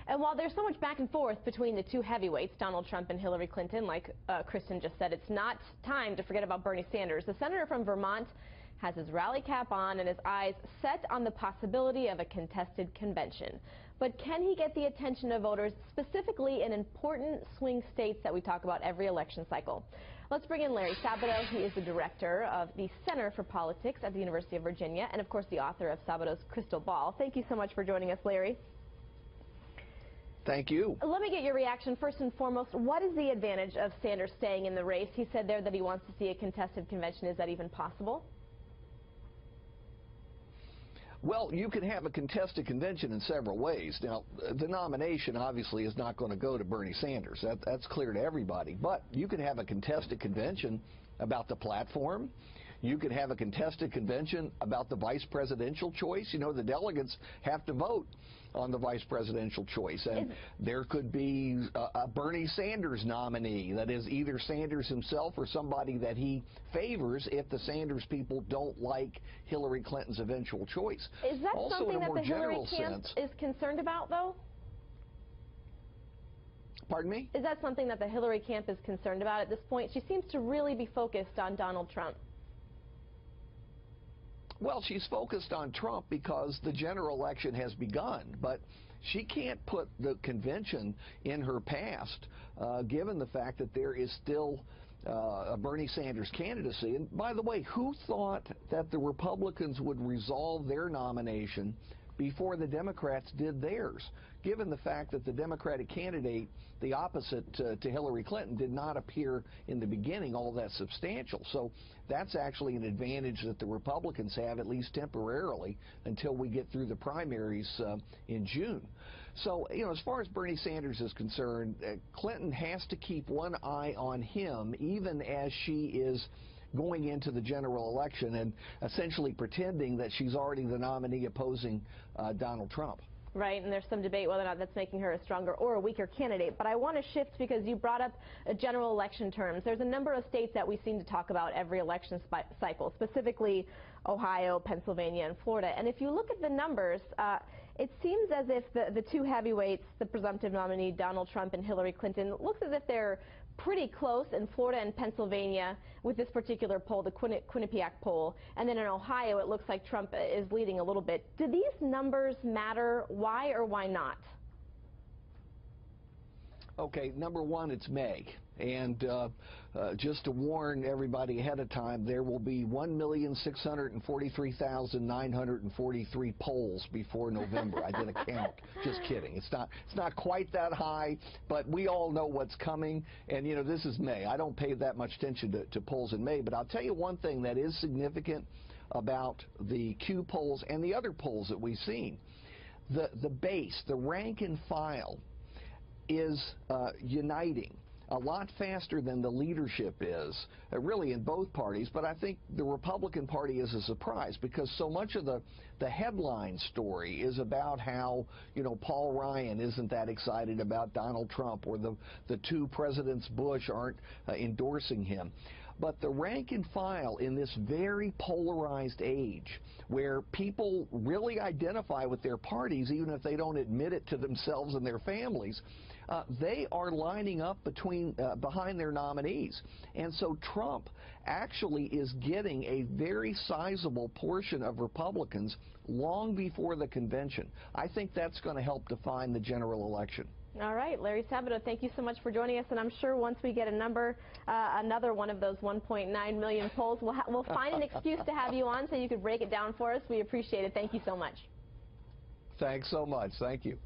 And while there's so much back and forth between the two heavyweights, Donald Trump and Hillary Clinton, like Kristen just said, it's not time to forget about Bernie Sanders. The senator from Vermont has his rally cap on and his eyes set on the possibility of a contested convention. But can he get the attention of voters, specifically in important swing states that we talk about every election cycle? Let's bring in Larry Sabato. He is the director of the Center for Politics at the University of Virginia and, of course, the author of Sabato's Crystal Ball. Thank you so much for joining us, Larry. Thank you. Let me get your reaction first and foremost. What is the advantage of Sanders staying in the race? He said there that he wants to see a contested convention. Is that even possible? Well, you can have a contested convention in several ways. Now, the nomination obviously is not going to go to Bernie Sanders. That's clear to everybody. But you can have a contested convention about the platform. You could have a contested convention about the vice presidential choice. You know, the delegates have to vote on the vice presidential choice. And there could be a Bernie Sanders nominee, that is either Sanders himself or somebody that he favors if the Sanders people don't like Hillary Clinton's eventual choice. Is that also, something that the Hillary camp sense, is concerned about, though? Pardon me? Is that something that the Hillary camp is concerned about at this point? She seems to really be focused on Donald Trump. Well, she's focused on Trump because the general election has begun, but she can't put the convention in her past, given the fact that there is still a Bernie Sanders candidacy. And by the way, who thought that the Republicans would resolve their nomination before the Democrats did theirs, given the fact that the Democratic candidate, the opposite to Hillary Clinton, did not appear in the beginning all that substantial. So that's actually an advantage that the Republicans have, at least temporarily, until we get through the primaries in June. So, you know, as far as Bernie Sanders is concerned, Clinton has to keep one eye on him, even as she is going into the general election and essentially pretending that she's already the nominee opposing Donald Trump. Right, and there's some debate whether or not that's making her a stronger or a weaker candidate. But I want to shift because you brought up general election terms. There's a number of states that we seem to talk about every election cycle, specifically Ohio, Pennsylvania, and Florida. And if you look at the numbers, it seems as if the two heavyweights, the presumptive nominee Donald Trump and Hillary Clinton, looks as if they're pretty close in Florida and Pennsylvania with this particular poll, the Quinnipiac poll. And then in Ohio, it looks like Trump is leading a little bit. Do these numbers matter? Why or why not? Okay, number one, it's May. And just to warn everybody ahead of time, there will be 1,643,943 polls before November. I did a count. Just kidding. It's not quite that high, but we all know what's coming. And, you know, this is May. I don't pay that much attention to polls in May. But I'll tell you one thing that is significant about the Q polls and the other polls that we've seen. The base, the rank and file, is uniting a lot faster than the leadership is, really in both parties. But I think the Republican Party is a surprise because so much of the headline story is about how, you know, Paul Ryan isn't that excited about Donald Trump, or the two Presidents Bush aren't endorsing him. But the rank and file in this very polarized age, where people really identify with their parties, even if they don't admit it to themselves and their families, they are lining up behind their nominees. And so Trump actually is getting a very sizable portion of Republicans long before the convention. I think that's going to help define the general election. All right, Larry Sabato, thank you so much for joining us. And I'm sure once we get a number, another one of those 1.9 million polls, we'll find an excuse to have you on so you could break it down for us. We appreciate it. Thank you so much. Thanks so much. Thank you.